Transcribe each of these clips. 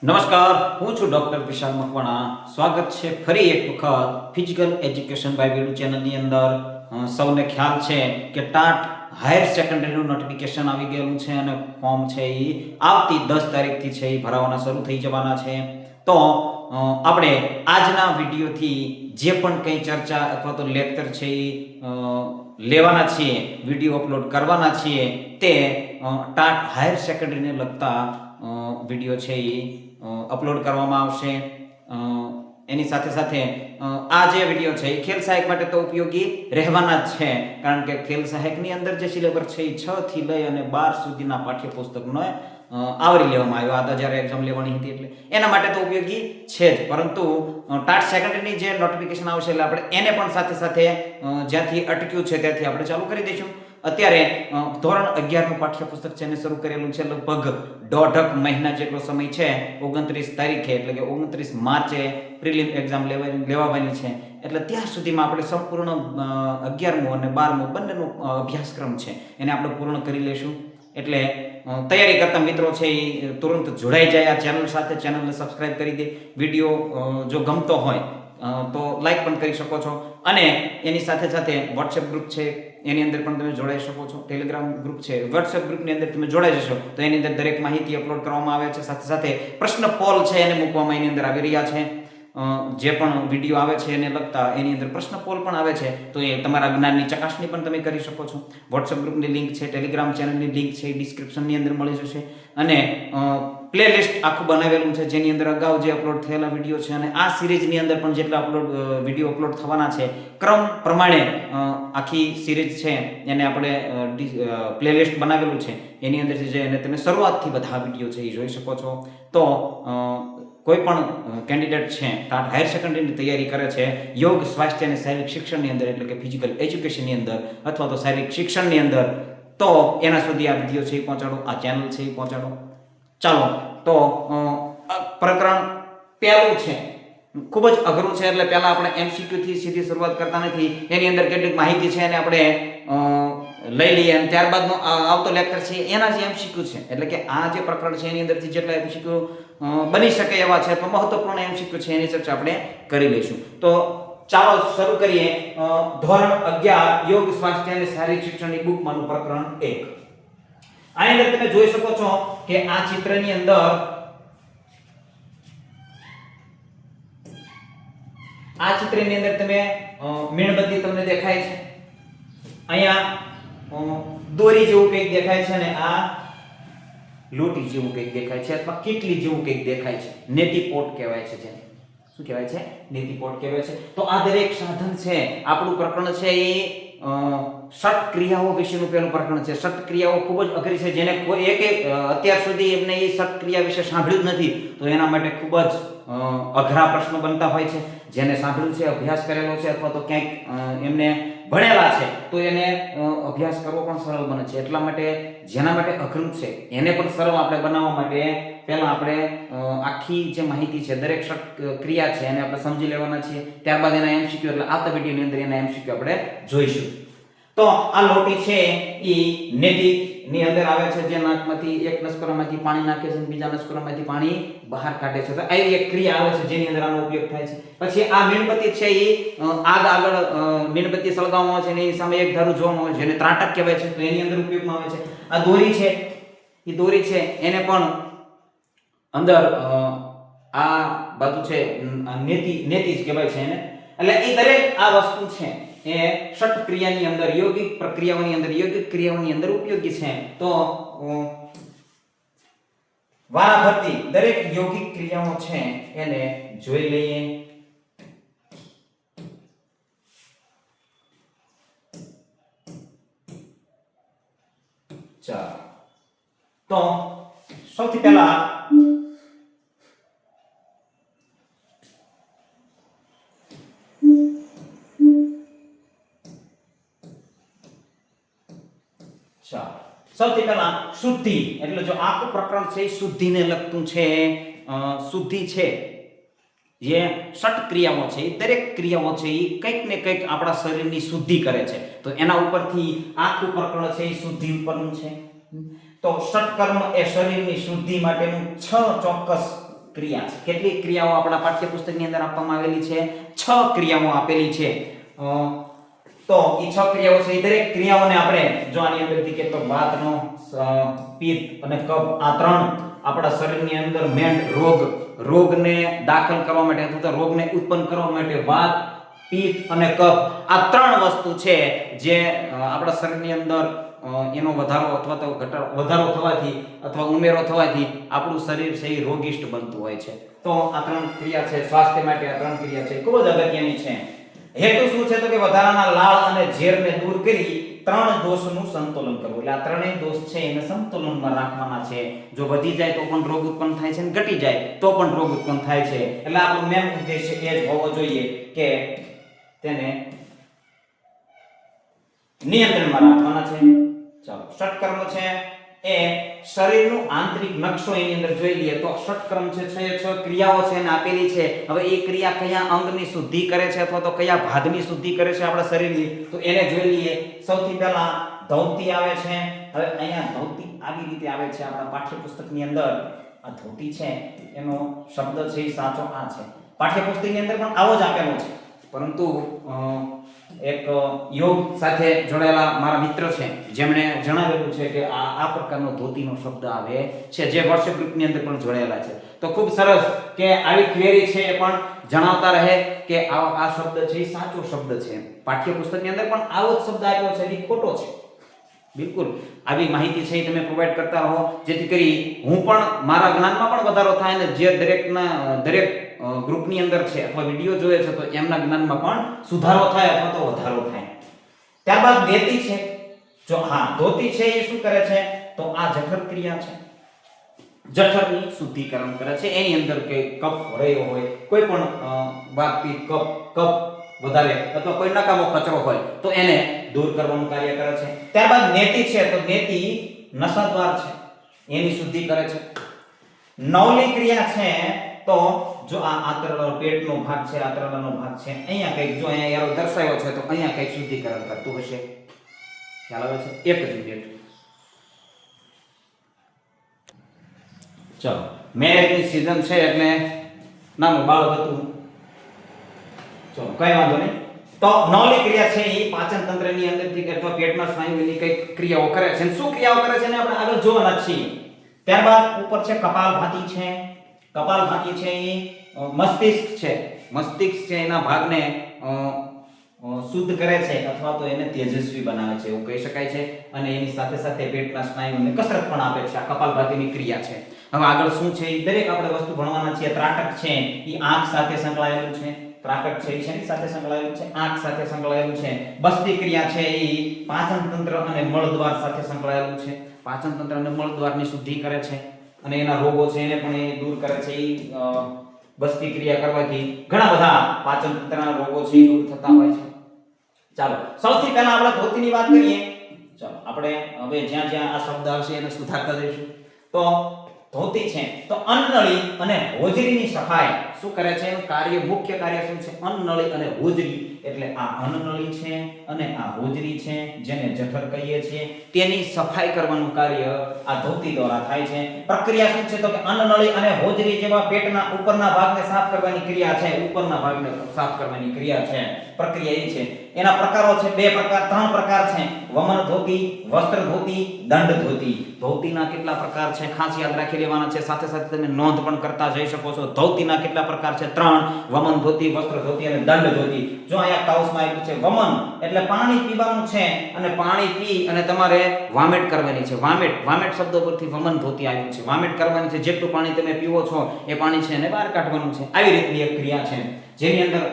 નમસ્કાર, હું છું ડોક્ટર વિશાલ મકવાણા. સ્વાગત છે ફરી એક વખત ફિઝિકલ એજ્યુકેશન બાય વેડુ ચેનલની અંદર. સૌને ખ્યાલ છે કે ટાટ હાયર સેકન્ડરીનું નોટિફિકેશન આવી ગયેલું છે અને ફોર્મ છે એ આવતી 10 તારીખથી છે એ ભરાવાના શરૂ થઈ જવાના છે. તો આપણે આજના વિડીયોથી જે પણ કંઈ ચર્ચા અથવા તો લેક્ચર છે એ લેવાના છીએ, વિડીયો અપલોડ કરવાના છીએ, તે ટાટ હાયર સેકન્ડરીને લગતા વિડીયો છે એ અપલોડ કરવામાં આવશે. એની સાથે સાથે આ જે વિડીયો છે એ ખેલ સહાયક માટે તો ઉપયોગી રહેવાના જ છે, કારણ કે ખેલ સહાયકની અંદર જે સિલેબસ છે એ 6 થી લઈ અને 12 સુધીના પાઠ્યપુસ્તકનો આવરી લેવામાં આવ્યો. આ જ્યારે એક્ઝામ લેવાની હતી એટલે એના માટે તો ઉપયોગી છે જ, પરંતુ ટાટ સેકન્ડરીની જે નોટિફિકેશન આવશે એટલે આપણે એને પણ સાથે સાથે જ્યાંથી અટક્યું છે ત્યાંથી આપણે ચાલુ કરી દઈશું. અત્યારે ધોરણ 11 નું પાઠ્યપુસ્તક છે એને શરૂ કરેલું છે. લગભગ 1.5 મહિના જેટલો સમય છે. 29 તારીખે એટલે કે 29 માર્ચે પ્રિલિમ એક્ઝામ લેવાની છે. એટલે ત્યાં સુધીમાં આપણે સંપૂર્ણ 11મું અને 12મું બંનેનો અભ્યાસક્રમ છે એને આપણે પૂર્ણ કરી લેશું. એટલે તૈયારી કરતા મિત્રો છે એ તુરંત જોડાઈ જાય આ ચેનલ સાથે. ચેનલને સબસ્ક્રાઇબ કરી દે. વિડીયો જો ગમતો હોય તો લાઈક પણ કરી શકો છો, અને એની સાથે સાથે વોટ્સએપ ગ્રુપ છે એની અંદર પણ તમે જોડાઈ શકો છો. ટેલિગ્રામ ગ્રુપ છે, વોટ્સએપ ગ્રુપની અંદર તમે જોડાઈ જશો તો એની અંદર દરેક માહિતી અપલોડ કરવામાં આવે છે. સાથે સાથે પ્રશ્ન પોલ છે એને મૂકવામાં એની અંદર આવી રહ્યા છે. જે પણ વિડીયો આવે છે એને લગતા એની અંદર પ્રશ્ન પોલ પણ આવે છે, તો એ તમારા જ્ઞાનની ચકાસણી પણ તમે કરી શકો છો. વોટ્સએપ ગ્રુપની લિંક છે, ટેલિગ્રામ ચેનલની લિંક છે, ડિસ્ક્રિપ્શનની અંદર મળી જશે. અને પ્લેલિસ્ટ આખું બનાવેલું છે જેની અંદર અગાઉ જે અપલોડ થયેલા વિડીયો છે અને આ સિરીઝની અંદર પણ જેટલા વિડીયો અપલોડ થવાના છે ક્રમ પ્રમાણે આખી સિરીઝ છે એને આપણે પ્લેલિસ્ટ બનાવેલું છે. એની અંદરથી જે તમે શરૂઆતથી બધા વિડીયો છે એ જોઈ શકો છો. તો કોઈ પણ કેન્ડિડેટ છે ટાટ હાયર સેકન્ડરીની તૈયારી કરે છે યોગ, સ્વાસ્થ્ય અને શારીરિક શિક્ષણની અંદર, એટલે કે ફિઝિકલ એજ્યુકેશનની અંદર અથવા તો શારીરિક શિક્ષણની અંદર, તો એના સુધી આ વિડીયો છે એ પહોંચાડો, આ ચેનલ છે એ પહોંચાડો. ચાલો, તો પ્રકરણ પહેલું છે, ખૂબ જ અઘરું છે. એટલે પહેલા આપણે MCQ થી સીધી શરૂઆત કરતા નથી. એની અંદર કેટલીક માહિતી છે એને આપણે લઈ લઈએ અને ત્યારબાદનો આવતો લેક્ચર છે એના જે MCQ છે, એટલે કે આ જે પ્રકરણ છે એની અંદરથી જેટલા MCQ બની શકે એવા છે પણ મહત્વપૂર્ણ MCQ છે એની ચર્ચા આપણે કરી લઈશું. તો ચાલો શરૂ કરીએ. ધોરણ 11 યોગ, સ્વાસ્થ્ય અને શારીરિક શિક્ષણની બુકમાંનું પ્રકરણ 1. આની અંદર તમે જોઈ શકો છો કે આ ચિત્રની અંદર તમે મીણબત્તી તમને દેખાય છે. અહીંયા દોરી જેવું કંઈક દેખાય છે અને આ લોટી જેવું કંઈક દેખાય છે અથવા કીટલી જેવું કંઈક દેખાય છે. નેતિપોટ કહેવાય છે જેને. શું કહેવાય છે? નેતિપોટ કહેવાય છે. તો આ દરેક સાધન છે, આપણું પ્રકરણ છે એ ષટ ક્રિયાઓ વિશેનું પહેલું પ્રકરણ છે. ષટ ક્રિયાઓ ખૂબ જ અઘરી છે. જેને કોઈ અત્યાર સુધી એમને એ ષટ ક્રિયા વિશે સાંભળ્યું જ નથી તો એના માટે ખૂબ જ અઘરા પ્રશ્નો બનતા હોય છે. જેને સાંભળ્યું છે, અભ્યાસ કરેલો છે અથવા તો ક્યાંક એમને ભણેલા છે તો એને અભ્યાસ કરવો પણ સરળ બને છે. એટલા માટે જેના માટે અઘરું છે એને પણ સરળ આપણે બનાવવા માટે પહેલા આપણે આખી જે માહિતી છે દરેક ષટ ક્રિયા છે એને આપણે સમજી લેવાના છીએ. ત્યારબાદ એના MCQ એટલે આવતા વિડીયોની અંદર એના MCQ આપણે જોઈશું. તો આ લોટી છે એ નેતિની અંદર આવે છે, જે નાકમાંથી એક નસકોરામાંથી પાણી નાખે છે અને બીજા નસકોરામાંથી પાણી બહાર કાઢે છે. તો આવી એક ક્રિયા આવે છે જેની અંદર આનો ઉપયોગ થાય છે. પછી આ મીણબત્તી છે એ આગળ મીણબત્તી સળગાવવામાં આવે છે અને એની સામે એક ધારું જોવામાં આવે છે જેને ત્રાટક કહેવાય છે, તો એની અંદર ઉપયોગમાં આવે છે. આ દોરી છે, એ દોરી છે એને પણ અંદર આ બાજુ છે નેતિ જ કહેવાય છે એને. એટલે એ દરેક આ વસ્તુ છે એ ષટ ક્રિયાની અંદર, યોગિક પ્રક્રિયાઓની અંદર, યોગિક ક્રિયાઓની અંદર ઉપયોગી છે. તો વારાફરતી દરેક યોગિક ક્રિયાઓ છે એને જોઈ લઈએ. ચાલો, તો સૌથી પહેલા શુદ્ધિ, એટલે જો આખું પ્રકરણ છે શુદ્ધિને લગતું છે. શુદ્ધિ છે જે ષટ ક્રિયાઓ છે એ દરેક ક્રિયાઓ છે એ કંઈક ને કંઈક આપણા શરીરની શુદ્ધિ કરે છે. તો એના ઉપરથી આખું પ્રકરણ છે એ શુદ્ધિ ઉપરનું છે. તો ષટકર્મ એ શરીરની શુદ્ધિ માટેનું 6 ચોક્કસ ક્રિયા છે. કેટલી ક્રિયાઓ આપણા પાઠ્યપુસ્તકની અંદર આપવામાં આવેલી છે? 6 ક્રિયાઓ આપેલી છે. તો એ 6 ક્રિયાઓ છે. એ દરેક ક્રિયાઓને આપણે જો આની અંદરથી કે તો વાતનો, પિત્ત અને કફ, આ 3 આપણા શરીરની અંદર મેન રોગને દાખલ કરવા માટે અથવા તો રોગને ઉત્પન્ન કરવા માટે વાત, પિત્ત અને કફ, આ 3 વસ્તુ છે જે આપણા શરીરની અંદર એનો વધારો અથવા તો વધારો થવાથી અથવા ઉમેરો થવાથી આપણું શરીર છે એ રોગિષ્ટ બનતું હોય છે. તો આ 3 ક્રિયા છે સ્વાસ્થ્ય માટે. આ 3 ક્રિયા છે ખૂબ જ અગત્યની છે. હેતુ શું છે તો કે વધારાના લાળ અને ઝેરને દૂર કરી 3 દોષનું સંતુલન કરવું. એટલે આ 3 દોષ છે એને સંતુલનમાં રાખવાના છે. જો વધી જાય તો પણ રોગ ઉત્પન્ન થાય છે અને ઘટી જાય તો પણ રોગ ઉત્પન્ન થાય છે. એટલે આપણો મેન ઉદ્દેશ્ય એ જ હોવો જોઈએ કે તેને નિયંત્રણમાં રાખવાના છે. ચાલો, ષટકર્મ છે એ શરીરનો આંતરિક નકશો એની અંદર જોઈ લઈએ તો ષટકર્મ છે 6 ક્રિયાઓ છે એને આપેલી છે. હવે એ ક્રિયા કયા અંગની શુદ્ધિ કરે છે અથવા તો કયા ભાગની શુદ્ધિ કરે છે આપણા શરીરની, તો એને જોઈ લઈએ. સૌથી પહેલા ધૌતી આવે છે. હવે અહીંયા ધૌતી આવી રીતે આવે છે આપણા પાઠ્યપુસ્તકની અંદર. આ ધૌતી છે એનો શબ્દ છે એ સાચો આ છે. પાઠ્યપુસ્તકની અંદર પણ આવો જ આપેલો છે, પરંતુ એક યોગ સાથે જોડાયેલા મારા મિત્ર છે જેમણે જણાવેલું છે કે આ પ્રકારનો ધોતીનો શબ્દ આવે છે, જે WhatsApp ગ્રુપની અંદર પણ જોડાયેલા છે. તો ખૂબ સરસ કે આવી ક્વેરી છે એ પણ જણાવતા રહે કે આ શબ્દ છે એ સાચો શબ્દ છે. પાઠ્યપુસ્તકની અંદર પણ આવો જ શબ્દ આપ્યો છે એ ખોટો છે. બિલકુલ આવી માહિતી છે એ તમે પ્રોવાઈડ કરતા રહો, જેથી કરી હું પણ મારા જ્ઞાનમાં પણ વધારો થાય અને જે દરેક ગ્રુપની અંદર છે અથવા વિડીયો જોવે છે તો એમના જ્ઞાનમાં પણ સુધારો થાય અથવા તો વધારો થાય. ત્યારબાદ ધોતી છે. જો ધોતી છે એ શું કરે છે તો આ જઠર ક્રિયા છે. જઠરની શુદ્ધિકરણ કરે છે. એની અંદર કે કફ રહ્યો હોય, કોઈ પણ વાત પિત્ત કફ વધારે અથવા કોઈ નકામો કચરો હોય તો એને દૂર કરવાનું કાર્ય કરે છે. ત્યારબાદ નેતિ છે. તો નેતિ નસાદ્વાર છે, એની શુદ્ધિ કરે છે. નવલી ક્રિયા છે. તો જો આ આંતરડા પેટનો ભાગ છે, આંતરડાનો ભાગ છે, અહીંયા કંઈક જો અહીંયા એરો દર્શાવ્યો છે તો અહીંયા કંઈક શુદ્ધિકરણ કરતું હશે. ખ્યાલ આવે છે? એક જ મિનિટ. ચલો, મેરેજની સીઝન છે એટલે નાનું બાળક હતું. ચલો, કઈ વાંધો નહીં. તો નવલી ક્રિયા છે એ પાચન તંત્રની અંદરથી અથવા પેટના સ્નાયુની કઈ ક્રિયાઓ કરે છે. શું ક્રિયાઓ કરે છે ને આપણે આગળ જોવાના છીએ. ત્યારબાદ ઉપર છે કપાલભાતિ છે. કપાલભાતિ છે એ મસ્તિષ્ક છે. મસ્તિષ્ક છે એના ભાગને શુદ્ધ કરે છે અથવા તો એને તેજસ્વી બનાવે છે એવું કહી શકાય છે. અને એની સાથે સાથે પેટના સ્નાયુઓને કસરત પણ આપે છે. આ કપાલભાતિની ક્રિયા છે. હવે આગળ શું છે એ દરેક આપણે વસ્તુ ભણવાના છીએ. ત્રાટક છે એ આંખ સાથે સંકળાયેલું છે. ત્રાટક છે એ શેની સાથે સંકળાયેલું છે? આંખ સાથે સંકળાયેલું છે. બસ્તી ક્રિયા છે એ પાચન તંત્ર અને મળદ્વાર સાથે સંકળાયેલું છે. પાચન તંત્ર અને મળદ્વારની શુદ્ધિ કરે છે અને એના રોગો છે એને પણ એ દૂર કરે છે. એ બસ્તી ક્રિયા કરવાથી ઘણા બધા પાચન તંત્રના રોગો છે એ દૂર થતા હોય છે. ચાલો, સૌથી પહેલા આપણે ધોતીની વાત કરીએ. ચાલો, આપણે હવે જ્યાં જ્યાં આ શબ્દ આવશે એને સુધારતા જઈશું. તો ધોતી છે તો અન્નનળી અને હોજરીની સફાઈ શું કરે છે? એનું કાર્ય, મુખ્ય કાર્ય શું છે? અન્નનળી અને હોજરી. એટલે આ અન્નનળી છે અને આ હોજરી છે જેને જઠર કહીએ છીએ તેની સફાઈ કરવાનું કાર્ય આ ધોતી દ્વારા થાય છે. પ્રક્રિયા શું છે તો કે અન્નનળી અને હોજરી જેવા પેટના ઉપરના ભાગને સાફ કરવાની ક્રિયા છે. ઉપરના ભાગને સાફ કરવાની ક્રિયા છે. પ્રક્રિયા એ છે. એના પ્રકારો છે 3 પ્રકાર છે. વમન ધોતી, વસ્ત્ર ધોતી, દંડ ધોતી. ધોતીના કેટલા પ્રકાર છે ખાસ યાદ રાખી લેવાના છે. સાથે સાથે તમે નોંધ પણ કરતા જઈ શકો છો. ધોતીના કેટલા પ્રકાર છે? 3. વમન ધોતી, વસ્ત્ર ધોતી અને દંડ ધોતી. જો અહીંયા કાઉસમાં આપ્યું છે વમન એટલે પાણી પીવાનું છે અને પાણી પી અને તમારે વામેટ કરવાની છે. વામેટ શબ્દ પરથી વમન ધોતી આવ્યું છે. વામેટ કરવાની છે. જેટલું પાણી તમે પીવો છો એ પાણી છે એને બહાર કાઢવાનું છે. આવી રીતની એક ક્રિયા છે જેની અંદર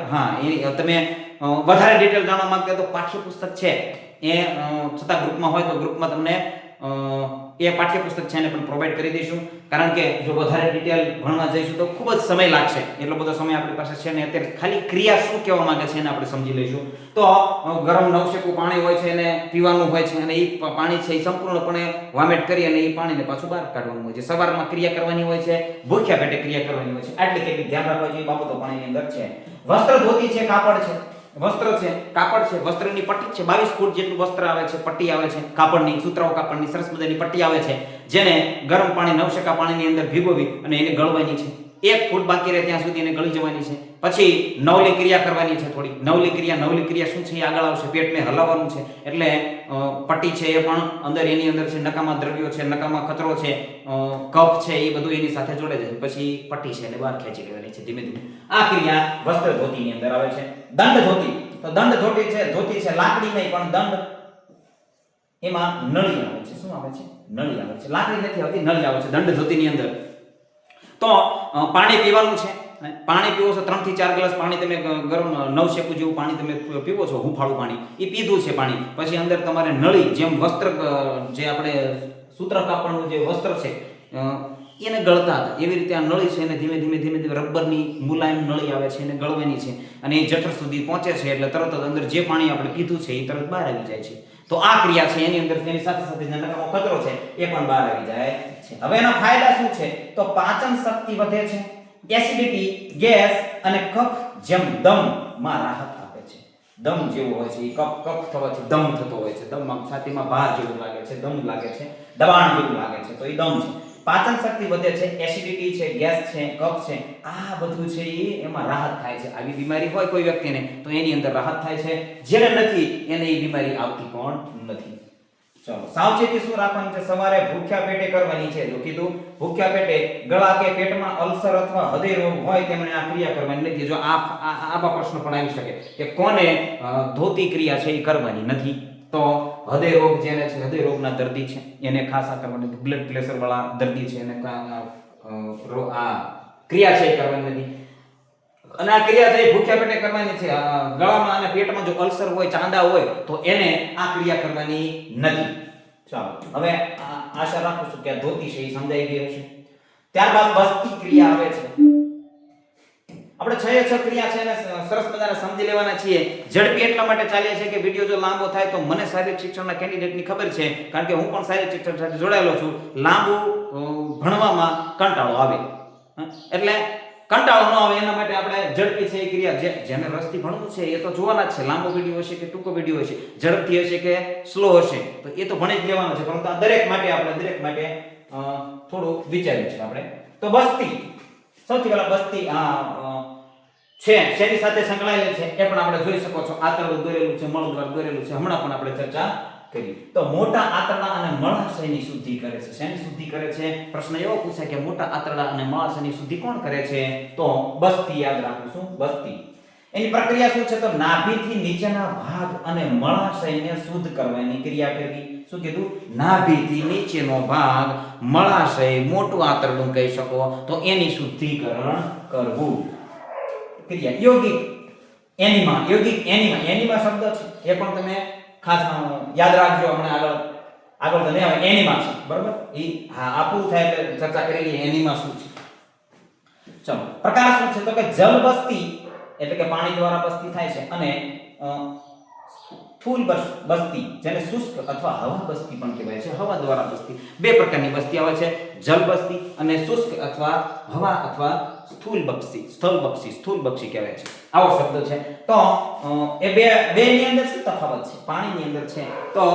એ તમે વધારે ડિટેલ જાણવા માંગતા તો પાઠ્યપુસ્તક છે એ છતાં ગ્રુપમાં હોય તો ગ્રુપમાં તમને એ પાઠ્યપુસ્તક છે એને પણ પ્રોવાઈડ કરી દઈશું. કારણ કે જો વધારે ડિટેલ ભણવા જઈશું તો ખૂબ જ સમય લાગશે. એટલો બધો સમય આપણી પાસે છે ને. અત્યારે ખાલી ક્રિયા શું કહેવા માંગે છે એને આપણે સમજી લઈશું. તો ગરમ નવશેકું પાણી હોય છે એને પીવાનું હોય છે અને એ પાણી છે એ સંપૂર્ણપણે વામેટ કરી અને એ પાણીને પાછું બહાર કાઢવાનું હોય છે. સવારમાં ક્રિયા કરવાની હોય છે, ભૂખ્યા પેટે ક્રિયા કરવાની હોય છે. આટલી કેટલી ધ્યાન રાખવા જેવી બાબતો પાણીની અંદર છે. વસ્ત્ર ધોતી છે, કાપડ છે. વસ્ત્ર છે, કાપડ છે. વસ્ત્રની પટ્ટી છે. 22 ફૂટ જેટલું વસ્ત્ર આવે છે, પટ્ટી આવે છે કાપડની, સુતરાઉ કાપડની સરસ મજાની પટ્ટી આવે છે જેને ગરમ પાણી, નવશેકા પાણીની અંદર ભીગોવી અને એને ગળવાની છે. 1 ફૂટ બાકી રહે ત્યાં સુધી એને ગળી જવાની છે. પછી નવલી ક્રિયા કરવાની છે થોડી. નવલી ક્રિયા શું છે એ આગળ આવશે. પેટને હલાવવાનું છે એટલે પટ્ટી છે એ પણ અંદર એની અંદર છે, નકામા દ્રવ્યો છે, નકામા કચરો છે, કફ છે એ બધું એની સાથે જોડે છે. પછી પટ્ટી છે એને બહાર ખેંચી લેવાની છે ધીમે ધીમે. આ ક્રિયા વસ્ત્ર ધોતીની અંદર આવે છે. દંડ ધોતી, તો દંડ ધોતી છે લાકડી નહીં પણ દંડ, એમાં નળી આવે છે. શું આવે છે? નળી આવે છે. લાકડી નથી આવતી, નળી આવે છે દંડ ધોતીની અંદર. તો પાણી પીવાનું છે. પાણી પીવો છો 3 થી 4 ગ્લાસ પાણી તમે ગરમ નવશેકું જેવું પાણી તમે પીવો છો, હુંફાળું પાણી, એ પીધું છે પાણી. પછી અંદર તમારે નળી, જેમ વસ્ત્ર જે આપણે સૂત્ર કાપડનું જે વસ્ત્ર છે એને ગળતા હતા એવી રીતે આ નળી છે એને ધીમે ધીમે રબરની મુલાયમ નળી આવે છે એને ગળવાની છે અને એ જઠર સુધી પહોંચે છે એટલે તરત જ અંદર જે પાણી આપણે પીધું છે એ તરત બહાર આવી જાય છે. તો આ ક્રિયા છે એની અંદર તેની સાથે સાથે જે નકામો કચરો છે એ પણ બહાર આવી જાય છે. હવે એના ફાયદા શું છે? તો પાચન શક્તિ વધે છે, એસિડિટી, ગેસ અને કફ જેમ દમ માં રાહત આપે છે. દમ જેવો હોય છે એ કફ થવાથી દમ થતો હોય છે. દમમાં છાતીમાં ભાર જેવું લાગે છે, દમ લાગે છે, દબાણ જેવું લાગે છે, તો એ દમ છે. પાચન શક્તિ વધે છે, એસિડિટી છે, ગેસ છે, કફ છે, આ બધું છે એમાં રાહત થાય છે. આવી બીમારી હોય કોઈ વ્યક્તિને તો એની અંદર રાહત થાય છે. જેને નથી એને એ બીમારી આવતી પણ નથી. ચલો સાવચેતી શું રાખવાની છે? સવારે ભૂખ્યા પેટે કરવાની છે. જો કીધું ભૂખ્યા પેટે ગળા કે પેટમાં અલ્સર અથવા હૃદય રોગ હોય તેમણે આ ક્રિયા કરવાની નથી. જો આવા પ્રશ્ન પણ આવી શકે કે કોને ધોતી ક્રિયા છે એ કરવાની નથી, તો હૃદય રોગ જેને છે, હૃદય રોગના દર્દી છે એને ખાસ આ કરવાની, બ્લડ પ્રેશર વાળા દર્દી છે એને આ ક્રિયા છે એ કરવાની નથી. અને આ ક્રિયા છે ભૂખ્યા પેટે કરવાની છે. ગળામાં અને પેટમાં જો અલ્સર હોય, ચાંદા હોય તો એને આ ક્રિયા કરવાની નથી. ચાલો હવે આશા રાખું છું કે આ ધોતી છે એ સમજાઈ ગઈ હશે. ત્યારબાદ બસ્તી ક્રિયા આવે છે. આપણે 6 ક્રિયા છે એને સરસ મજાને સમજી લેવાના છીએ. ઝડપી એટલા માટે ચાલીએ છીએ કે વિડિયો જો લાંબો થાય તો મને શારીરિક શિક્ષણના કેન્ડિડેટની ખબર છે, કારણ કે હું પણ શારીરિક શિક્ષણ સાથે જોડાયેલો છું. લાંબુ ભણવામાં કંટાળો આવે, એટલે કંટાળો ન આવે એના માટે આપણે ઝડપી છે એ ક્રિયા, જેને રસથી ભણવું છે એ તો જોવાના જ છે. લાંબો વિડિયો હશે કે ટૂંકો વિડિયો હશે, ઝડપથી હશે કે સ્લો હશે, તો એ તો ભણી જ લેવાનો છે. પરંતુ આ દરેક માટે થોડું વિચાર્યું છે આપણે. તો બસ્તી, સૌથી પહેલા બસ્તી છે શેની સાથે સંકળાયેલી છે એ પણ આપણે જોઈ શકો છો. આંતરડું દોરેલું છે, મળદ્વાર દોરેલું છે, હમણાં પણ આપણે ચર્ચા કરી. તો મોટા આંતરડા અને મળાશયની શુદ્ધિ કરે છે. શેની શુદ્ધિ કરે છે? પ્રશ્ન એવો પૂછાય કે મોટા આંતરડા અને મળાશયની શુદ્ધિ કોણ કરે છે? તો બસ્તી યાદ રાખીશું. બસ્તી એની પ્રક્રિયા શું છે? તો નાભીથી નીચેના ભાગ અને મળાશયને શુદ્ધ કરવાની ક્રિયા કરવી. શું કીધું? નાભીથી નીચેનો ભાગ, મળાશય, મોટું આંતરડું કહી શકો, તો એની શુદ્ધિકરણ કરવું ક્રિયા. યોગિક એનિમા શબ્દ છે એ પણ તમે ખાસ યાદ રાખજો. હમણાં આગળ તો નહીં આવે, એનિમા છે બરાબર. એ હા આ પૂરું થાય એટલે ચર્ચા કરેલી એનિમા શું છે. ચલો પ્રકાર શું છે? તો કે જલ બસ્તી એટલે કે પાણી દ્વારા બસ્તી થાય છે, અને સ્થૂલ બસ્તી જેને શુષ્ક અથવા હવા બસ્તી પણ કહેવાય છે. હવા દ્વારા બસ્તી, બે પ્રકારની બસ્તી આવે છે, જલ બસ્તી અને શુષ્ક અથવા હવા અથવા સ્થૂલ બક્ષી કહેવાય છે. આવો શબ્દ છે. તો એ બે ની અંદર શું તફાવત છે? પાણીની અંદર છે તો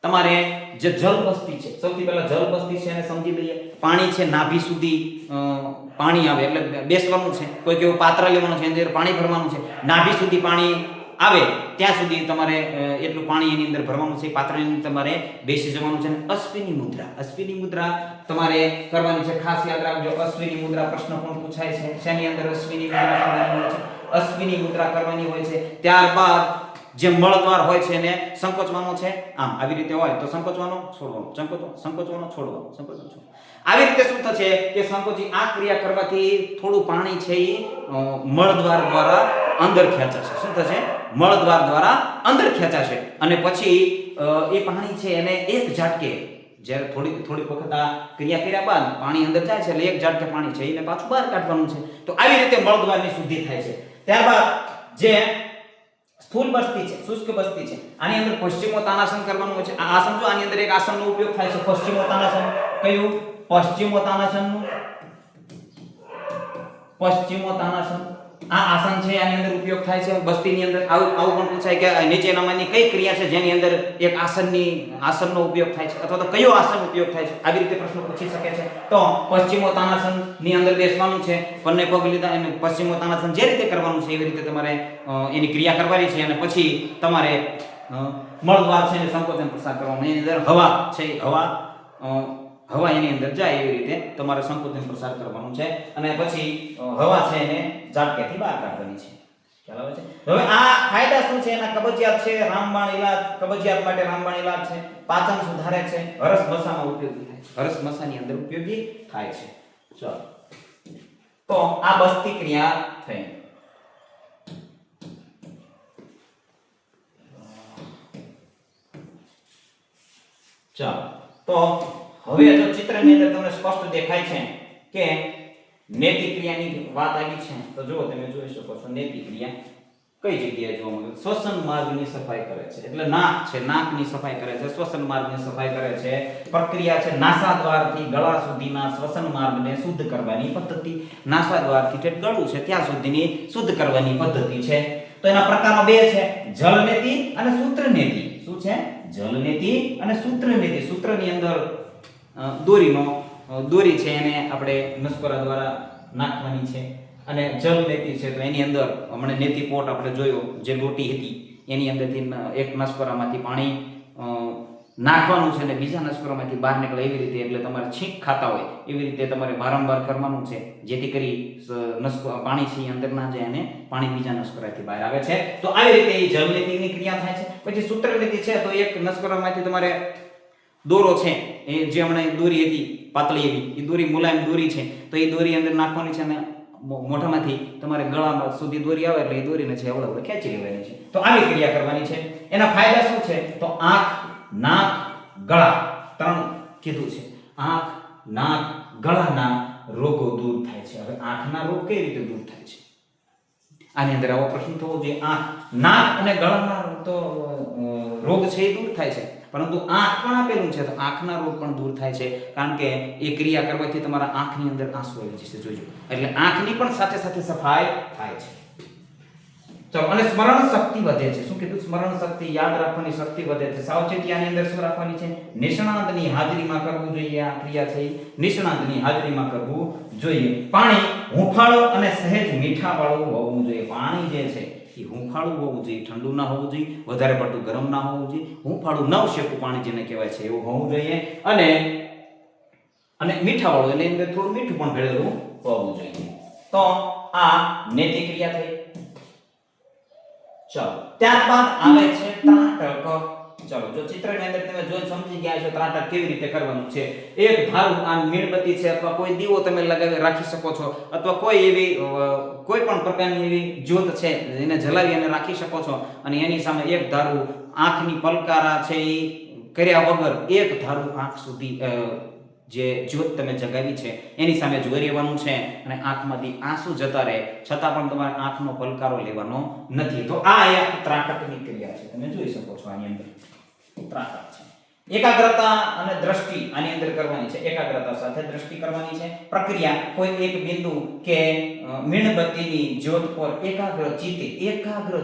તમારે જે જલ બસ્તી છે, સૌથી પહેલા જલ બસ્તી છે એને સમજી લઈએ. પાણી છે નાભી સુધી પાણી આવે એટલે બેસવાનું છે, કોઈ કેવું પાત્ર લેવાનું છે, અંદર પાણી ભરવાનું છે, નાભી સુધી પાણી આવે ત્યાં સુધી તમારે એટલું પાણી એની અંદર ભરવાનું છે. પાત્રની અંદર તમારે બેસી જવાનું છે. અશ્વિની મુદ્રા તમારે કરવાની છે. ખાસ યાદ રાખજો, અશ્વિની મુદ્રા પ્રશ્ન પણ પૂછાય છે. શેની અંદર અશ્વિની મુદ્રા કરવાની હોય છે? અશ્વિની મુદ્રા કરવાની હોય છે. ત્યારબાદ જે મળદ્વાર હોય છે એને સંકોચવાનો છે. આમ આવી રીતે હોય તો સંકોચવાનો, છોડવાનો, સંકોચવાનો, છોડવાનો. આવી રીતે શું થશે કે સંકોચી આ ક્રિયા કરવાથી થોડું પાણી છે એ મળદ્વાર દ્વારા અંદર ખેંચાશે. શું થશે? મળદ્વાર દ્વારા અંદર ખેંચાશે અને પછી એ પાણી છે એને એક ઝાટકે, જ્યારે થોડીક વખત આ ક્રિયા કર્યા બાદ પાણી અંદર જાય છે એટલે એક ઝાટકે પાણી છે એને પાછું બહાર કાઢવાનું છે. તો આવી રીતે મળદ્વારની શુદ્ધિ થાય છે. ત્યારબાદ જે સ્થૂલ બસ્તી છે, શુષ્ક બસ્તી છે, આની અંદર પશ્ચિમોત્તાનાસન કરવાનું હોય છે. આ આસન જો, આની અંદર એક આસનનો ઉપયોગ થાય છે, પશ્ચિમોત્તાનાસન. કયું? પશ્ચિમોત્તાનાસન. આ આસન છે આની અંદર ઉપયોગ થાય છે બસ્તીની અંદર આવું પણ પૂછાય કે નીચેનામાંની કઈ ક્રિયા છે જેની અંદર એક આસનનો ઉપયોગ થાય છે અથવા તો કયો આસન ઉપયોગ થાય છે આવી રીતે પ્રશ્ન પૂછી શકે છે તો પશ્ચિમોત્તાનાસન ની અંદર બેસવાનું છે બંને પગ લીધા અને પશ્ચિમોત્તાનાસન જે રીતે કરવાનું છે એવી રીતે તમારે એની ક્રિયા કરવાની છે અને પછી તમારે મળદ્વાર છે અને સંકોચન પ્રસાર કરવાનું એની અંદર હવા છે હવા એની અંદર જાય એવી રીતે તમારે સંકોચન પ્રસાર કરવાનું છે અને પછી હવા છે એને ઝાટકેથી બહાર કાઢવાની છે ખ્યાલ આવે છે હવે આ ફાયદા શું છે એના કબજિયાત છે રામબાણ ઈલાજ કબજિયાત માટે રામબાણ ઈલાજ છે પાચન સુધારે છે હરસ મસામાં ઉપયોગી થાય છે હરસ મસાની અંદર ઉપયોગી થાય છે ચાલો તો આ બસ્તી ક્રિયા થઈ ચાલો તો હવે જો ચિત્રની અંદર તમને સ્પષ્ટ દેખાય છે કે નેતિ ક્રિયાની વાત આવી છે તો જુઓ તમે જોઈ શકો છો નેતિ ક્રિયા કઈ જગ્યાએ જોવા મળે શ્વસન માર્ગની સફાઈ કરે છે એટલે નાક છે નાકની સફાઈ કરે છે શ્વસન માર્ગની સફાઈ કરે છે પ્રક્રિયા છે નાસાદ્વારથી ગળા સુધીના શ્વસન માર્ગને શુદ્ધ કરવાની પદ્ધતિ નાસાદ્વારથી જે ગળું છે ત્યાં સુધીની શુદ્ધ કરવાની પદ્ધતિ છે તો એના પ્રકારો બે છે જલનેતિ અને સૂત્રનેતિ શું છે જલનેતિ અને સૂત્રનેતિ સૂત્રની અંદર દોરી છે એને આપણે નસકોરા દ્વારા નાખવાની છે અને જલ નેતિ છે તો એની અંદર હમણાં નેતિ પોટ આપણે જોયો જે લોટી હતી એની અંદરથી એક નસકોરામાંથી પાણી નાખવાનું છે અને બીજા નસકોરામાંથી બહાર નીકળે એવી રીતે એટલે તમારે છીંક ખાતા હોય એવી રીતે તમારે વારંવાર કરવાનું છે જેથી કરી પાણી છે અંદર ના જાય અને પાણી બીજા નસકોરાથી બહાર આવે છે તો આવી રીતે એ જલ નેતિની ક્રિયા થાય છે પછી સૂત્ર નીતિ છે તો એક નસકોરામાંથી તમારે દોરો છે એ જે હમણાં દોરી હતી પાતળી એવી એ દોરી મુલાયમ દોરી છે તો એ દોરી અંદર નાખવાની છે અને મોઢામાંથી તમારે ગળામાં સુધી દોરી આવે એટલે એ દોરીને છે અવળે ખેંચી લેવાની છે તો આવી ક્રિયા કરવાની છે એના ફાયદા શું છે તો આંખ નાક ગળા ત્રણ કીધું છે આંખ નાક ગળાના રોગો દૂર થાય છે હવે આંખના રોગ કઈ રીતે દૂર થાય છે આની અંદર આવો પ્રશ્ન થવો જોઈએ આંખ નાક અને ગળાના તો રોગ છે એ દૂર થાય છે પરંતુ આંખ પણ આપેલું છે તો આંખના રોગ પણ દૂર થાય છે કારણ કે એ ક્રિયા કરવાથી તમારા આંખની અંદર આંસુ આવી જશે જોજો એટલે આંખની પણ સાથે સાથે સફાઈ થાય છે ચાલો અને સ્મરણ શક્તિ વધે છે શું કીધું સ્મરણ શક્તિ યાદ રાખવાની શક્તિ વધે છે સાવચેતી આની અંદર શું રાખવાની છે નિષ્ણાતની હાજરીમાં કરવું જોઈએ આ ક્રિયા છે નિષ્ણાતની હાજરીમાં કરવું જોઈએ પાણી હુંફાળું અને સહેજ મીઠા વાળું હોવું જોઈએ પાણી જે છે એ હુંફાળું હોવું જોઈએ ઠંડુ ના હોવું જોઈએ વધારે પડતું ગરમ ના હોવું જોઈએ હુંફાળું નવ શેકું પાણી જેને કહેવાય છે એવું હોવું જોઈએ અને મીઠા વાળું એની અંદર થોડું મીઠું પણ ભેળેલું હોવું જોઈએ તો આ નેતિ ક્રિયા થઈ ચાલો ત્યારબાદ આવે છે ત્રાટક ચાલો જો ચિત્રની અંદર તમે જોઈ સમજી ગયા છો ત્રાટક કેવી રીતે કરવાનું છે એક ધારું આ મીણબત્તી છે અથવા કોઈ દીવો તમે લગાવી રાખી શકો છો અથવા કોઈ પણ પ્રકારની એવી જ્યોત છે એને જલાવી અને રાખી શકો છો અને એની સામે એક ધારું આંખની પલકારા છે એ કર્યા વગર એક ધારું આંખ સુધી જે જ્યોત તમે જગાવી છે એની સામે જોઈ રહેવાનું છે અને આંખમાંથી આંસુ જતા રહે છતાં પણ તમારે આંખનો પલકારો લેવાનો નથી તો આ એક ત્રાટકની ક્રિયા છે તમે જોઈ શકો છો આની અંદર ત્રાટક છે એકાગ્રતા અને દ્રષ્ટિ આની અંદર કરવાની છે એકાગ્રતા સાથે દ્રષ્ટિ કરવાની છે પ્રક્રિયા કોઈ એક બિંદુ કે મીણબત્તીની જ્યોત પર એકાગ્ર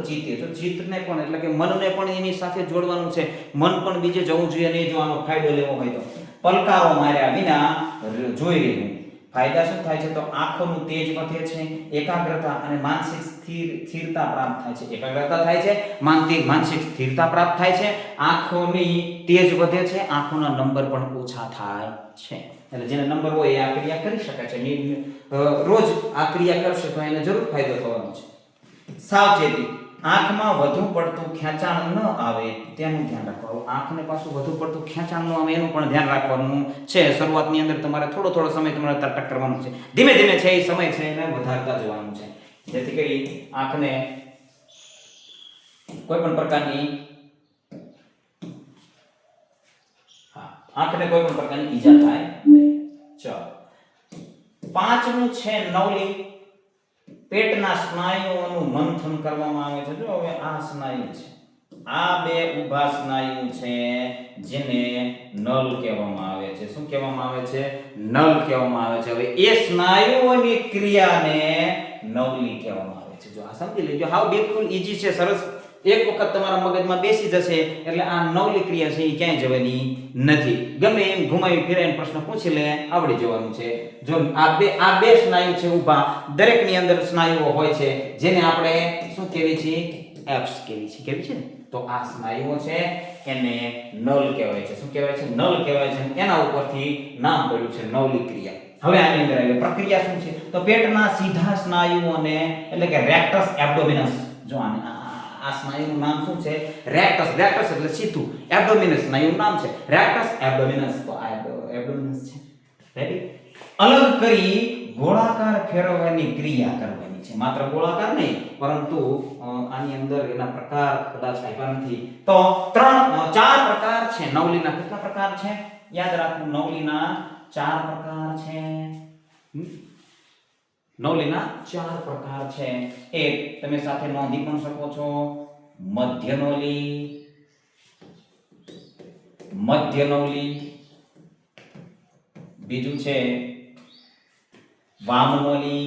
ચિત્તે જો ચિત્તને પણ એટલે કે મનને પણ એની સાથે જોડવાનું છે મન પણ બીજે જવું જોઈએ નહીં જો આનો ફાયદો લેવો હોય તો પલકારો માર્યા વિના જોઈ રહેવું ફાયદા શું થાય છે તો આંખોનું તેજ વધે છે એકાગ્રતા અને માનસિક સ્થિરતા પ્રાપ્ત થાય છે એકાગ્રતા થાય છે માનસિક સ્થિરતા પ્રાપ્ત થાય છે આંખોની તેજ વધે છે આંખોના નંબર પણ ઓછા થાય છે એટલે જેને નંબર હોય એ આ ક્રિયા કરી શકે છે રોજ આ ક્રિયા કરશે તો એને જરૂર ફાયદો થવાનો છે સાવચેતી આંખમાં વધુ પડતું ખેંચાણ ન આવે તેનું ધ્યાન રાખવાનું આંખને પાછું વધુ પડતું ખેંચાણ ન આવે એનું પણ ધ્યાન રાખવાનું છે શરૂઆતની અંદર તમારે થોડો સમય તમારે ત્રાટક કરવાનું છે ધીમે ધીમે છે એ સમય છે એને વધારતા જવાનું છે જેથી કરી આંખને કોઈ પણ પ્રકારની ઈજા થાય નહીં ચાલો પાંચમું છે નવલી પેટના સ્નાયુઓનું મંથન કરવામાં આવે છે જો હવે આ સ્નાયુ છે આ બે ઊભા સ્નાયુ છે જેને નળ કહેવામાં આવે છે શું કહેવામાં આવે છે નળ કહેવામાં આવે છે હવે એ સ્નાયુઓની ક્રિયાને નવલી કહેવામાં આવે કહેવાય છે. જો આ સમજી લેજો, હાવ બિલકુલ ઈઝી છે, સરસ. એક વખત તમારા મગજમાં બેસી જશે એટલે આ નવલી ક્રિયા છે એ ક્યાંય જવાની નથી. ગમે એમ ઘુમાવી ફેરાઈને પ્રશ્ન પૂછી લે, આવડી જવાનું છે. જો આ બે સ્નાયુ છે ઊભા, દરેકની અંદર સ્નાયુઓ હોય છે જેને આપણે શું કહેવી છે? એપ્સ કહેવી છે. કેવી છે ને? તો આ સ્નાયુઓ છે એને નલ કહેવાય છે. શું કહેવાય છે? નલ કહેવાય છે. એના ઉપરથી નામ પડ્યું છે નવલી ક્રિયા. હવે આની અંદર આવી પ્રક્રિયા શું છે? તો પેટના સીધા સ્નાયુઓને એટલે કે રેક્ટસ એબ્ડોમિનસ, જો આ સ્નાયુનું નામ શું છે? રેક્ટસ. રેક્ટસ એટલે સીધું, એબ્ડોમિનસ સ્નાયુનું નામ છે રેક્ટસ એબ્ડોમિનસ. તો આ એબ્ડોમિનસ છે. રેડી? અલગ કરી ગોળાકાર ફેરવવાની ક્રિયા કરવાની છે. માત્ર ગોળાકાર નહીં, પરંતુ આની અંદર એના પ્રકાર કદાચ આપ્યા નથી. તો 4 પ્રકાર છે નવલીના. કેટલા પ્રકાર છે? યાદ રાખવું, નવલીના 4 પ્રકાર છે. નવલીના 4 પ્રકાર છે. એક તમે સાથે નોંધી પણ શકો છો, મધ્ય નવલી, મધ્ય નવલી. બીજું છે વામ નવલી.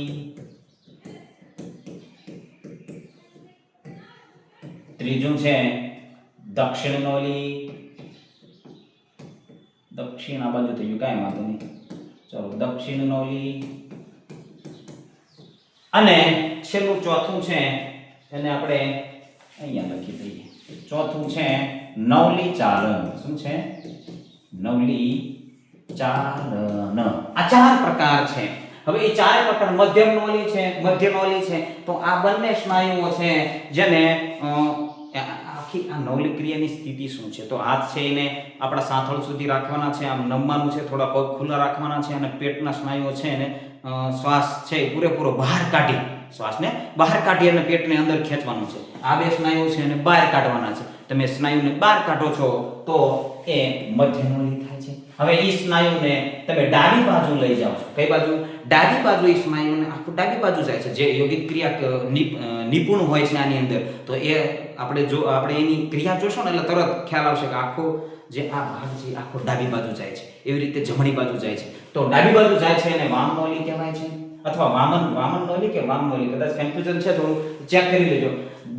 ત્રીજું છે દક્ષિણ નવલી. દક્ષિણ આ બાજુ થઈ ગયું, કાંઈ વાંધો નહીં. ચલો, દક્ષિણ નવલી. અને છેલ્લું ચોથું છે એને આપણે અહીંયા લખી દઈએ. ચોથું છે નવલી ચાલન. શું છે? નવલી ચાલન. આ 4 પ્રકાર છે. હવે એ 4 પ્રકાર મધ્યમ નવલી છે, મધ્ય નવલી છે. તો આ બંને સ્નાયુઓ છે જેને આખી આ નવલી ક્રિયાની સ્થિતિ શું છે? તો હાથ છે એને આપણા સાથળ સુધી રાખવાના છે, આમ નમવાનું છે, થોડા પગ ખુલ્લા રાખવાના છે, અને પેટના સ્નાયુઓ છે એને શ્વાસ છે પૂરેપૂરો બહાર કાઢી, શ્વાસને બહાર કાઢી અને પેટને અંદર ખેંચવાનું છે. આ બે સ્નાયુઓ છે એને બહાર કાઢવાના છે. તમે સ્નાયુને બહાર કાઢો છો તો એ મધ્ય નવલી થાય છે. હવે એ સ્નાયુને તમે ડાબી બાજુ લઈ જાઓ છો. કઈ બાજુ? ડાબી બાજુ. એ સ્નાયુને આખું ડાબી બાજુ જાય છે. જે યોગિક ક્રિયા નિપુણ હોય છે આની અંદર, તો એ આપણે એની ક્રિયા જોશો ને એટલે તરત ખ્યાલ આવશે કે આખો જે આ ભાગ છે આખો ડાબી બાજુ જાય છે. એવી રીતે જમણી બાજુ જાય છે. તો ડાબી બાજુ જાય છે એને વામ નવલી કહેવાય છે, અથવા વામન નવલી કે વામ નવલી, કદાચ કન્ફ્યુઝન છે થોડું, ચેક કરી લેજો.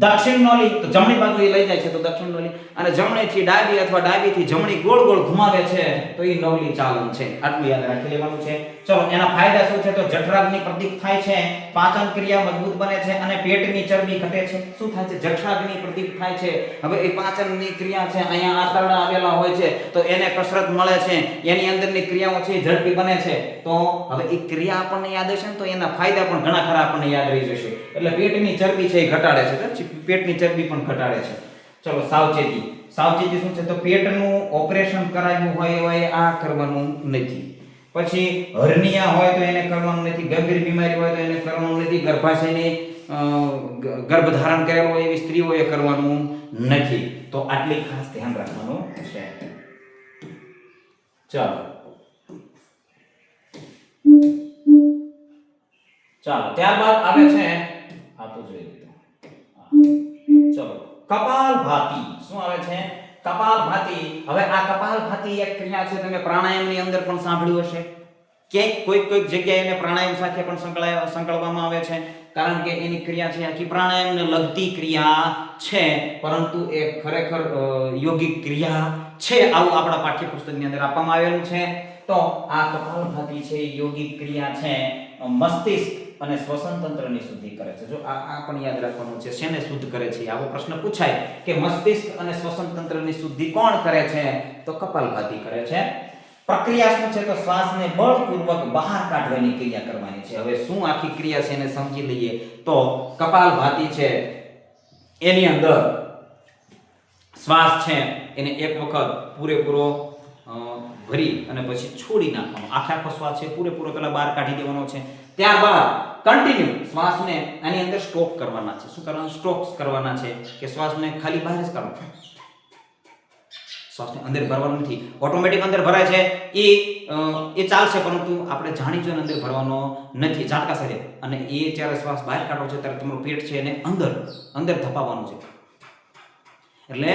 દક્ષિણ નવલી તો જમણી બાજુ એ લઈ જાય છે, તો દક્ષિણ નવલી. અને જમણેથી ડાબી અથવા ડાબીથી જમણી ગોળ ગોળ ઘુમાવે છે તો એ નવલી ચાલન છે. આટલું યાદ રાખી લેવાનું છે. ચલો, એના ફાયદા શું છે? તો જઠરાગ્નિ પ્રદીપ્ત થાય છે, પાચન ક્રિયા મજબૂત બને છે, અને પેટની ચરબી ઘટે છે. શું થાય છે? જઠરાગ્નિ પ્રદીપ્ત થાય છે. હવે એ પાચનની ક્રિયા છે, અહીંયા આંતરડા આવેલા હોય છે તો એને કસરત મળે છે, એની અંદરની ક્રિયાઓ છે ઝડપી બને છે. તો હવે એ ક્રિયા આપણને યાદ હશે ને તો એના ફાયદા પણ ઘણા ખરા આપણને યાદ રહી જશે. એટલે પેટની ચરબી છે એ ઘટાડે છે, પેટની ચરબી પણ ઘટાડે છે. ચલો, સાવચેતી. સાવચેતી શું છે? તો પેટનું ઓપરેશન કરાવ્યું હોય આ કરવાનું નથી. પછી હર્નિયા હોય તો એને કરવાનું નથી. ગંભીર બીમારી હોય તો એને કરવાનું નથી. ગર્ભાશયની ગર્ભધારણ કરેલો હોય એવી સ્ત્રીઓએ કરવાનું નથી. તો આટલી ખાસ ધ્યાન રાખવાનું છે. ચાલો, ત્યારબાદ આવે છે આ તો જોઈ લીધું. ચલો, કપાલભાતિ. શું આવે છે? કપાલભાતિ. હવે આ કપાલભાતિ એક ક્રિયા છે, તમે પ્રાણાયામની અંદર પણ સાંભળ્યું હશે. કોઈક જગ્યાએ એને પ્રાણાયામ સાથે પણ સંકળવામાં આવે છે, કારણ કે એની ક્રિયા છે આખી પ્રાણાયામને લગતી ક્રિયા છે, પરંતુ એ ખરેખર યોગિક ક્રિયા છે. આવું આપણા પાઠ્યપુસ્તકની અંદર આપવામાં આવેલું છે. તો આ કપાલભાતિ છે યોગિક ક્રિયા છે, મસ્તિષ્ક અને શ્વસન તંત્રની શુદ્ધિ કરે છે. જો આ પણ યાદ રાખવાનું છે, શેને શુદ્ધ કરે છે? આવો પ્રશ્ન પૂછાય કે મસ્તિષ્ક અને શ્વસન તંત્રની શુદ્ધિ કોણ કરે છે? તો કપાલભાતિ કરે છે. પ્રક્રિયા શું છે? તો શ્વાસને બળપૂર્વક બહાર કાઢવાની ક્રિયા કરવાની છે. હવે શું આખી ક્રિયા છે એને સમજી લઈએ. તો કપાલભાતિ છે એની અંદર શ્વાસ છે એને એક વખત પૂરેપૂરો ભરી અને પછી છોડી નાખવાનો. આખો શ્વાસ છે પૂરેપૂરો પેલા બહાર કાઢી દેવાનો છે. ત્યારબાદ કન્ટિન્યુ શ્વાસને આની અંદર સ્ટોપ કરવાના છે. શું કરવાના? સ્ટોપ્સ કરવાના છે કે શ્વાસને ખાલી બહાર જ કરવાનો. શ્વાસને અંદર ભરવાનો નથી. ઓટોમેટિક અંદર ભરાય છે એ ચાલશે, પરંતુ આપણે જાણી જોઈને અંદર ભરવાનો નથી, ઝાટકા સાથે. અને એ જ્યારે શ્વાસ બહાર કાઢો છે ત્યારે તમારું પેટ છે એને અંદર ધપાવવાનું છે. એટલે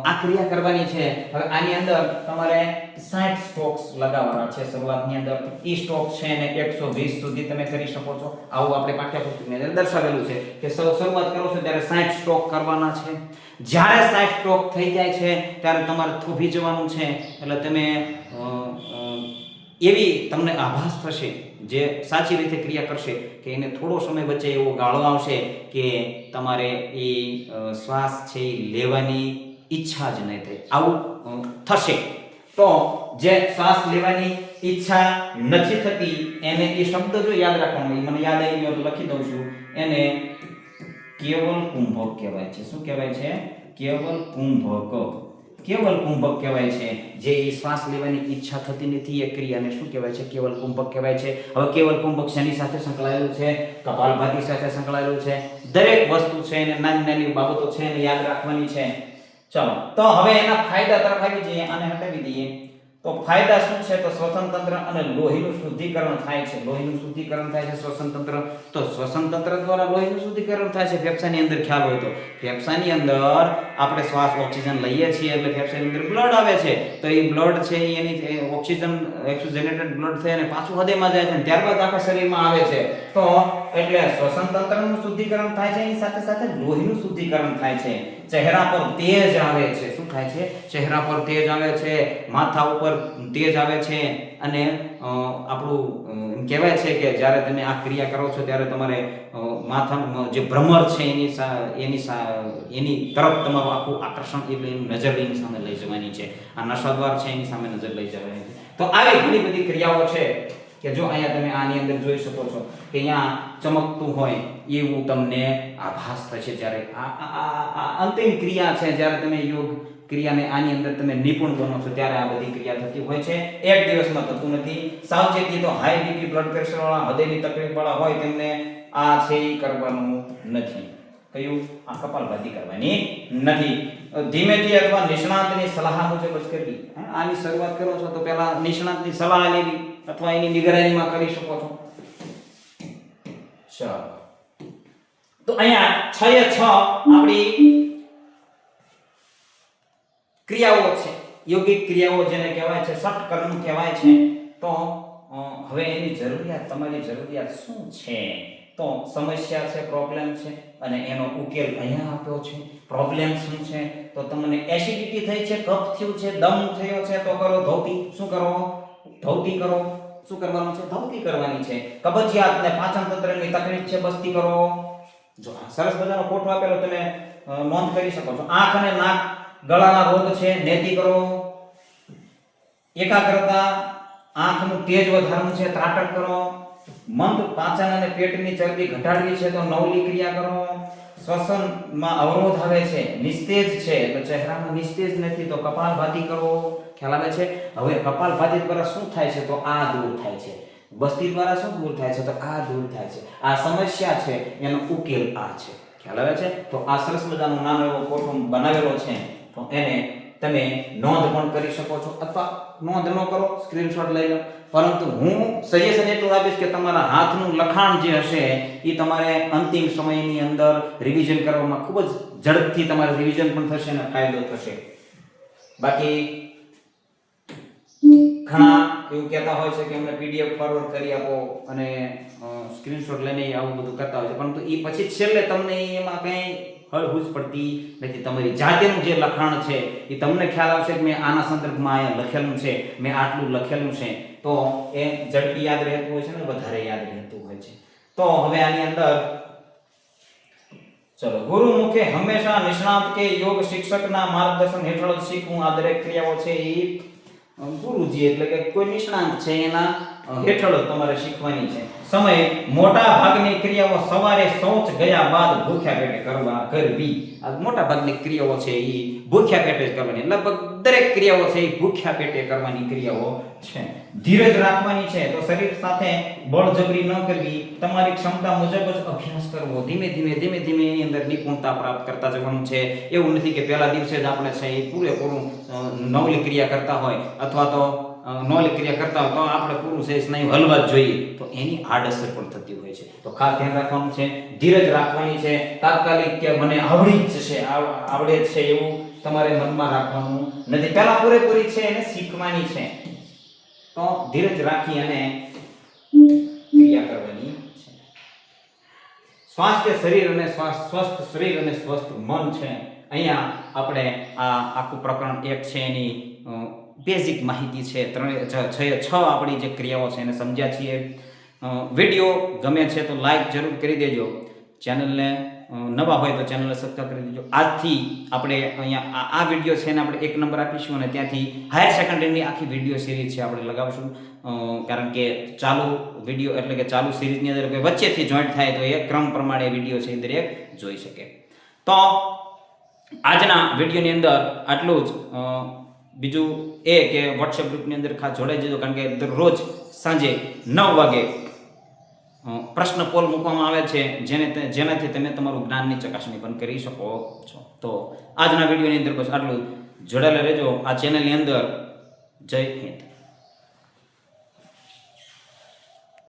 આ ક્રિયા કરવાની છે. હવે આની અંદર તમારે 60 સ્ટ્રોક્સ લગાવવાના છે શરૂઆતની અંદર. ઈ સ્ટ્રોક છે ને 120 સુધી તમે કરી શકો છો. આવું આપણે પાઠ્યપુસ્તકની અંદર દર્શાવેલું છે કે શરૂઆત કરો છો ત્યારે 60 સ્ટ્રોક કરવાના છે. જ્યારે 60 સ્ટ્રોક થઈ જાય છે ત્યારે તમારે થોભી જવાનું છે. એટલે તમે એવી તમને આભાસ થશે જે સાચી રીતે ક્રિયા કરશે કે એને થોડો સમય વચ્ચે એવો ગાળો આવશે કે તમારે એ શ્વાસ છે એ લેવાની ઈચ્છા જ નહીં થાય. આવું થશે. તો જે શ્વાસ લેવાની ઈચ્છા નથી થતી એને એ શબ્દ જો યાદ રાખવાનો, મને યાદ આવી ગયો તો લખી દઉં છું. એને કેવલ કુંભક કહેવાય છે. શું કહેવાય છે? કેવલ કુંભક. કેવલ કુંભક કહેવાય છે. જે શ્વાસ લેવાની ઈચ્છા થતી નથી એ ક્રિયાને શું કહેવાય છે? કેવલ કુંભક કહેવાય છે. હવે કેવલ કુંભક શેની સાથે સંકળાયેલું છે? કપાલભાતિ સાથે સંકળાયેલું છે. દરેક વસ્તુ છે એને નાની નાની બાબતો છે એને યાદ રાખવાની છે. ચલો તો હવે એના ફાયદા તરફ આવી જઈએ. આને હટાવી દઈએ. તો ફાયદા શું છે? તો શ્વસન તંત્ર અને લોહીનું શુદ્ધિકરણ થાય છે. લોહીનું શુદ્ધિકરણ થાય છે શ્વસન તંત્ર. તો શ્વસન તંત્ર દ્વારા લોહીનું શુદ્ધિકરણ થાય છે. ફેફસાની અંદર ખ્યાલ હોય તો ફેફસાની અંદર આપણે શ્વાસ ઓક્સિજન લઈએ છીએ એટલે ફેફસાની અંદર બ્લડ આવે છે. તો એ બ્લડ છે એની ઓક્સિજન ઓક્સિજનેટેડ બ્લડ છે અને પાછું હૃદયમાં જાય છે ત્યારબાદ આખા શરીરમાં આવે છે. તો એટલે શ્વસન તંત્રનું શુદ્ધિકરણ થાય છે એની સાથે સાથે લોહીનું શુદ્ધિકરણ થાય છે. ચહેરા પર તેજ આવે છે. શું થાય છે? ચહેરા પર તેજ આવે છે, માથા ઉપર તેજ આવે છે અને આપણું કહેવાય છે કે જ્યારે તમે આ ક્રિયા કરો છો ત્યારે તમારે માથાનું જે ભ્રમર છે એની તરફ તમારું આખું આકર્ષણ એટલે નજર એની સામે લઈ જવાની છે. આ નશાદ્વાર છે એની સામે નજર લઈ જવાની છે. તો આવી ઘણી બધી ક્રિયાઓ છે કે જો અહીંયા તમે આની અંદર જોઈ શકો છો કે અહીંયા ચમકતું હોય એવું તમને આભાસ થશે જ્યારે આ અંતિમ ક્રિયા છે. જ્યારે તમે યોગ ક્રિયાને આની અંદર તમે નિપુણ બનો છો ત્યારે આ બધી ક્રિયા થતી હોય છે. એક દિવસમાં થતું નથી. સાવચેતી તો હાઈ બીપી બ્લડ પ્રેશર વાળા, હૃદયની તકલીફ વાળા હોય તેમને આ છે એ કરવાનું નથી. કયું? આ કપાલભાતિ કરવાની નથી. ધીમેથી અથવા નિષ્ણાતની સલાહ મુજબ જ કરવી. આની શરૂઆત કરો છો તો પહેલા નિષ્ણાતની સલાહ લેવી અથવા એની નિગરાનીમાં કરી શકો છો. ચાલો તો અહીંયા 6 આપણી ક્રિયાઓ છે. યોગિક ક્રિયાઓ જેને કહેવાય છે ષટકર્મ કહેવાય છે. તો હવે એની જરૂરિયાત, તમારી જરૂરિયાત શું છે? તો સમસ્યા છે, પ્રોબ્લેમ છે અને એનો ઉકેલ અહીંયા આપ્યો છે. પ્રોબ્લેમ શું છે? તો તમને એસિડિટી થઈ છે, કફ થયું છે, દમ થયો છે તો કરો ધૌતી. શું કરો? ધૌતી કરો. શું કરવાનું છે? ધૌતી કરવાની છે. કબજિયાત ને પાચન તંત્રની તકલીફ છે, બસ્તી કરો. જો આ સરસ મજાનો કોઠો આપેલો તમે નોંધ કરી શકો છો. આંખ અને નાક ગળાના રોગ છે, નેતિ કરો. એકાગ્રતા, આંખનું તેજ વધારવું છે, ત્રાટક કરો. મંદ પાચન અને પેટની ચરબી ઘટાડવી છે તો નવલી ક્રિયા કરો. શ્વસનમાં અવરોધ આવે છે, નિસ્તેજ છે તો ચહેરામાં નિસ્તેજ નથી તો કપાલભાતિ કરો. ખ્યાલ આવે છે? હવે કપાલભાતિ દ્વારા શું થાય છે? તો આ દૂર થાય છે. બસ્તી દ્વારા શું દૂર થાય છે? તો આ દૂર થાય છે. આ સમસ્યા છે એનો ઉકેલ આ છે. ખ્યાલ આવે છે? તો આ સરસ મજાનો નાનો એવો કોઠો બનાવેલો છે તો એને તમે નોંધ પણ કરી શકો છો અથવા નોંધ ન કરો, સ્ક્રીનશોટ લઈ લો. પરંતુ હું સજેશન એટલું આપીશ કે તમારા હાથનું લખાણ જે હશે એ તમારે અંતિમ સમયની અંદર રિવિઝન કરવામાં ખૂબ જ ઝડપથી તમારે રિવિઝન પણ થશે અને ફાયદો થશે. બાકી ઘણા એવું કહેતા હોય છે કે અમને પીડીએફ ફોરવર્ડ કરી આપો અને સ્ક્રીનશોટ લઈને આવું બધું કરતા હોય છે, પરંતુ એ પછી છેલ્લે તમને એમાં કંઈ હળહૂજ પડતી નથી. તમારી જાતેનું જે લખાણ છે એ તમને ખ્યાલ આવશે કે મેં આના સંદર્ભમાં અહીંયા લખેલું છે, મેં આટલું લખેલું છે, તો એ ઝડપી યાદ રહેતું હોય છે ને વધારે યાદ રહેતું હોય છે. તો હવે આની અંદર ચલો, ગુરુમુખે હંમેશા નિષ્ણાત કે યોગ શિક્ષકના માર્ગદર્શન હેઠળ જ શીખવું. આ દરેક ક્રિયાઓ છે એ ગુરુજી એટલે કે કોઈ નિષ્ણાત છે એના હેઠળ તમારે શીખવાની છે. સમય, મોટા ભાગની ક્રિયાઓ સવારે શૌચ ગયા બાદ ભૂખ્યા પેટે કરવી. આ મોટા ભાગની ક્રિયાઓ છે એ ભૂખ્યા પેટે જ કરવાની. લગભગ દરેક ક્રિયાઓ છે એ ભૂખ્યા પેટે કરવાની ક્રિયાઓ છે. ધીરજ રાખવાની છે તો શરીર સાથે બળજબરી ન કરવી. તમારી ક્ષમતા મુજબ જ અભ્યાસ કરવો. ધીમે ધીમે એની અંદર નિપુણતા પ્રાપ્ત કરતા જવાનું છે. એવું નથી કે પહેલા દિવસે જ આપણે છે એ પૂરેપૂરું નવલી ક્રિયા કરતા હોય અથવા તો નવલી ક્રિયા કરતા હોય તો આપણે પૂરું છે સ્નાયુ હલવા જ જોઈએ, તો એની આડઅસર પણ થતી હોય છે. તો ખાસ ધ્યાન રાખવાનું છે. ધીરજ રાખવાની છે. તાત્કાલિક કે મને આવડી જ જશે, આવડે જ છે એવું તમારે મનમાં રાખવાનું નથી. પહેલા પૂરેપૂરી છે એને શીખવાની છે, તો ધીરજ રાખી અને ક્રિયા કરવાની છે. સ્વાસ્થ્ય શરીર અને સ્વસ્થ શરીર અને સ્વસ્થ મન છે. અહીંયા આપણે આ આખું પ્રકરણ 1 છે એની બેઝિક માહિતી છે, 6 આપણી જે ક્રિયાઓ છે એને સમજ્યા છીએ. વિડીયો ગમે છે તો લાઈક જરૂર કરી દેજો. ચેનલને નવા હોય તો ચેનલને સબસ્ક્રાઇબ કરી દેજો. આજથી આપણે અહીંયા આ વિડીયો છે એને આપણે 1 નંબર આપીશું અને ત્યાંથી હાયર સેકન્ડરીની આખી વિડીયો સિરીઝ છે આપણે લગાવશું. કારણ કે ચાલુ વિડીયો એટલે કે ચાલુ સિરીઝની અંદર કોઈ વચ્ચેથી જોઈન્ટ થાય તો એ ક્રમ પ્રમાણે વિડીયો છે એ દરેક જોઈ શકે. તો આજના વિડીયોની અંદર આટલું જ. બીજું એ કે વોટ્સએપ ગ્રુપની અંદર ખાસ જોડાઈ જજો, કારણ કે દરરોજ સાંજે 9 વાગે પ્રશ્ન પોલ મૂકવામાં આવે છે, જેનાથી તમે તમારું જ્ઞાનની ચકાસણી પણ કરી શકો છો. તો આજના વિડીયોની અંદર બસ આટલું. જોડાયેલા રહેજો આ ચેનલની અંદર. જય હિન્દ.